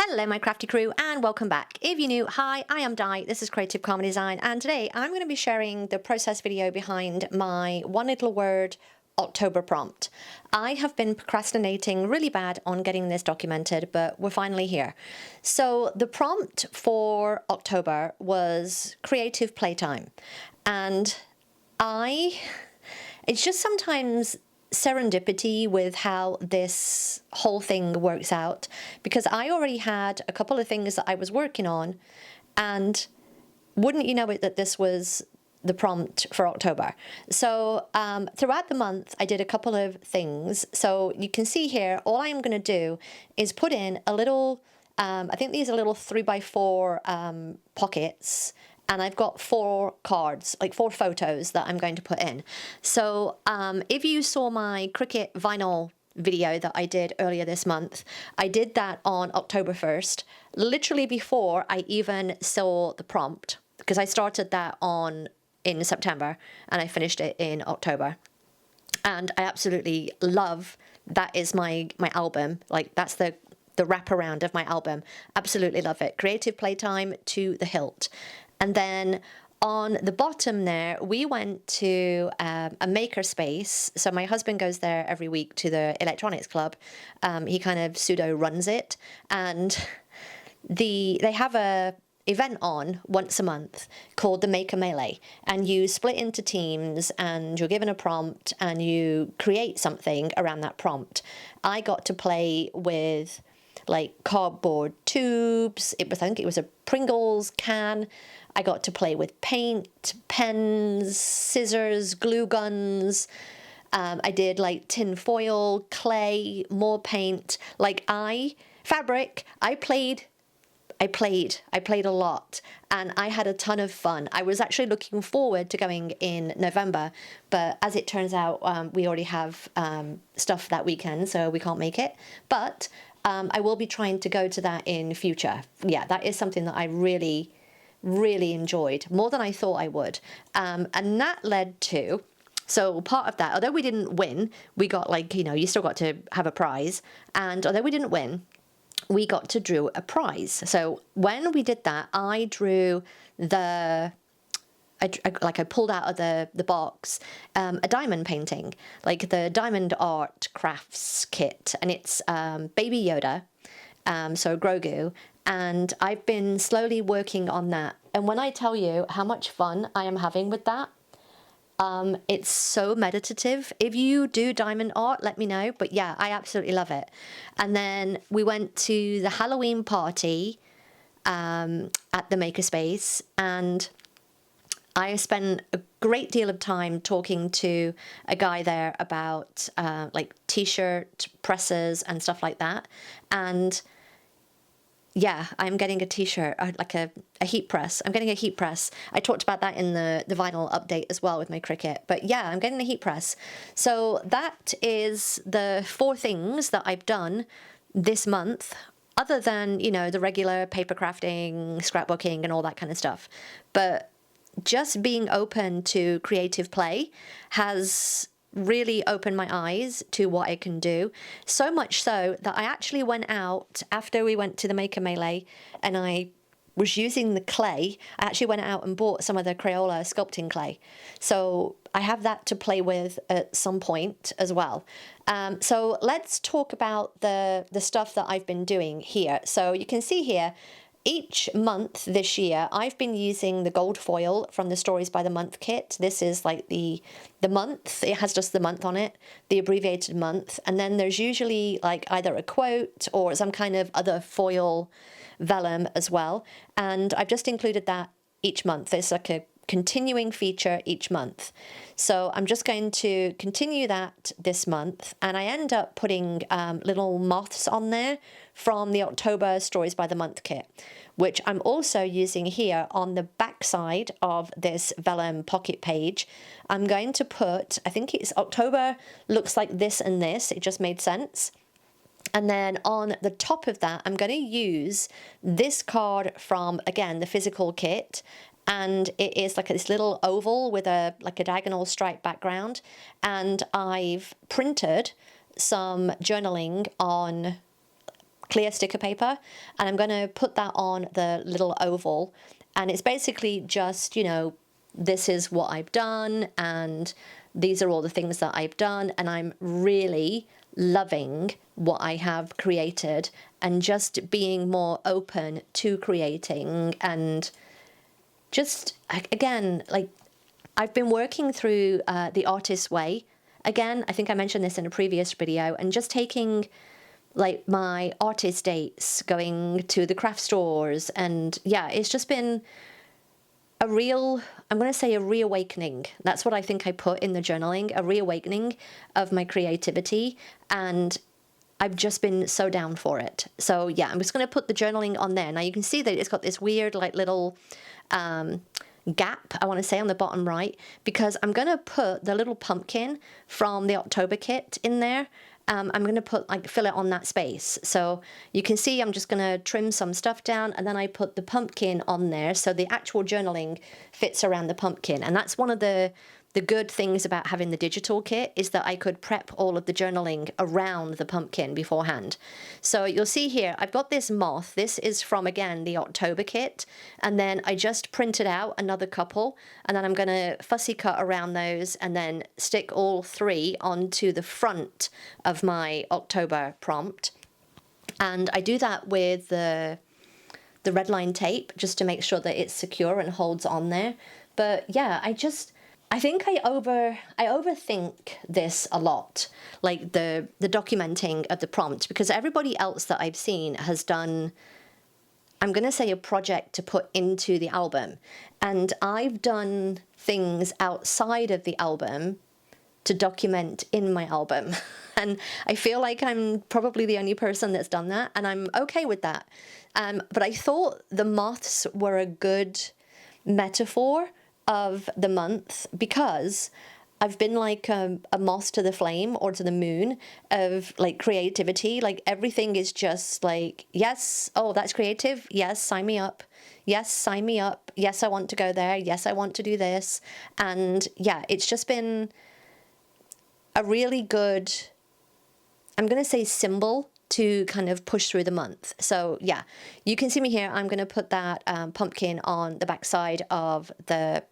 Hello my crafty crew and welcome back. If you're new, hi, I am Di, this is Creative Comedy Design, and today I'm going to be sharing the process video behind my one little word October prompt. I have been procrastinating really bad on getting this documented, but we're finally here. So the prompt for October was creative playtime, and it's just sometimes serendipity with how this whole thing works out, because I already had a couple of things that I was working on, and wouldn't you know it that this was the prompt for October. So throughout the month I did a couple of things. So you can see here, all I'm going to do is put in a little I think these are little 3x4 pockets, and I've got 4 cards, like 4 photos that I'm going to put in. So if you saw my Cricut vinyl video that I did earlier this month, I did that on October 1st, literally before I even saw the prompt, because I started that in September and I finished it in October. And I absolutely love, that is my album, like that's the wraparound of my album. Absolutely love it. Creative playtime to the hilt. And then on the bottom there, we went to a maker space. So my husband goes there every week to the electronics club. He kind of pseudo runs it, and they have a event on once a month called the Maker Melee, and you split into teams and you're given a prompt and you create something around that prompt. I got to play with like cardboard tubes. I think it was a Pringles can. I got to play with paint, pens, scissors, glue guns. I did like tin foil, clay, more paint, fabric. I played a lot, and I had a ton of fun. I was actually looking forward to going in November, but as it turns out, we already have stuff that weekend, so we can't make it. But I will be trying to go to that in future. Yeah, that is something that I really enjoyed, more than I thought I would. And that led to, so part of that, although we didn't win, we got you still got to have a prize. And although we didn't win, we got to draw a prize. So when we did that, I drew I pulled out of the box a diamond painting, like the diamond art crafts kit, and it's Baby Yoda, so Grogu, and I've been slowly working on that. And when I tell you how much fun I am having with that, it's so meditative. If you do diamond art, let me know. But yeah, I absolutely love it. And then we went to the Halloween party at the Makerspace, and I spent a great deal of time talking to a guy there about like t-shirt presses and stuff like that. And yeah, I'm getting a t-shirt, like a heat press. I'm getting a heat press. I talked about that in the vinyl update as well with my Cricut. But yeah, I'm getting a heat press. So that is the 4 things that I've done this month, other than, the regular paper crafting, scrapbooking, and all that kind of stuff. But just being open to creative play has really opened my eyes to what I can do. So much so that I actually went out after we went to the Maker Melee and I was using the clay. I actually went out and bought some of the Crayola sculpting clay. So I have that to play with at some point as well. So let's talk about the stuff that I've been doing here. So you can see here, each month this year, I've been using the gold foil from the Stories by the Month kit. This is like the month. It has just the month on it, the abbreviated month. And then there's usually like either a quote or some kind of other foil vellum as well. And I've just included that each month. It's like a continuing feature each month. So I'm just going to continue that this month, and I end up putting little moths on there from the October Stories by the Month kit, which I'm also using here on the back side of this vellum pocket page. I'm going to put, I think it's October looks like this and this, it just made sense. And then on the top of that, I'm going to use this card from, again, the physical kit. And it is like this little oval with a diagonal stripe background. And I've printed some journaling on clear sticker paper, and I'm going to put that on the little oval. And it's basically just, you know, this is what I've done, and these are all the things that I've done, and I'm really loving what I have created and just being more open to creating. And just, again, like, I've been working through the artist's way. Again, I think I mentioned this in a previous video, and just taking like my artist dates, going to the craft stores, and yeah, it's just been a real, I'm going to say a reawakening. That's what I think I put in the journaling, a reawakening of my creativity, and I've just been so down for it. So yeah, I'm just going to put the journaling on there. Now you can see that it's got this weird like little gap, I want to say, on the bottom right, because I'm going to put the little pumpkin from the October kit in there. I'm going to put, like, fill it on that space. So you can see I'm just going to trim some stuff down, and then I put the pumpkin on there so the actual journaling fits around the pumpkin. And that's one of the good things about having the digital kit, is that I could prep all of the journaling around the pumpkin beforehand. So you'll see here, I've got this moth. This is from, again, the October kit. And then I just printed out another couple, and then I'm going to fussy cut around those and then stick all 3 onto the front of my October prompt. And I do that with the red line tape just to make sure that it's secure and holds on there. But yeah, I think I overthink this a lot, like the documenting of the prompt, because everybody else that I've seen has done, I'm going to say, a project to put into the album. And I've done things outside of the album to document in my album. And I feel like I'm probably the only person that's done that, and I'm okay with that. But I thought the moths were a good metaphor of the month, because I've been like a moth to the flame or to the moon of like creativity. Like everything is just like, yes, oh, that's creative. Yes, sign me up. Yes, sign me up. Yes, I want to go there. Yes, I want to do this. And yeah, it's just been a really good, I'm going to say, symbol to kind of push through the month. So yeah, you can see me here. I'm going to put that pumpkin on the back side of the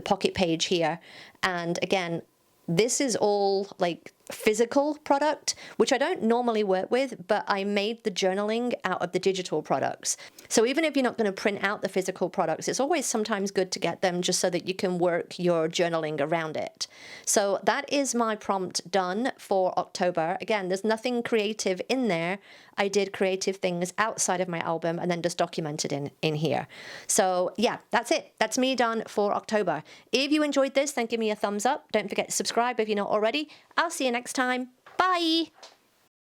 pocket page here. And again, this is all like physical product, which I don't normally work with, but I made the journaling out of the digital products. So even if you're not going to print out the physical products, it's always sometimes good to get them just so that you can work your journaling around it. So that is my prompt done for October. Again, there's nothing creative in there. I did creative things outside of my album and then just documented in here. So yeah, that's it. That's me done for October. If you enjoyed this, then give me a thumbs up. Don't forget to subscribe if you're not already. I'll see you next time. Bye.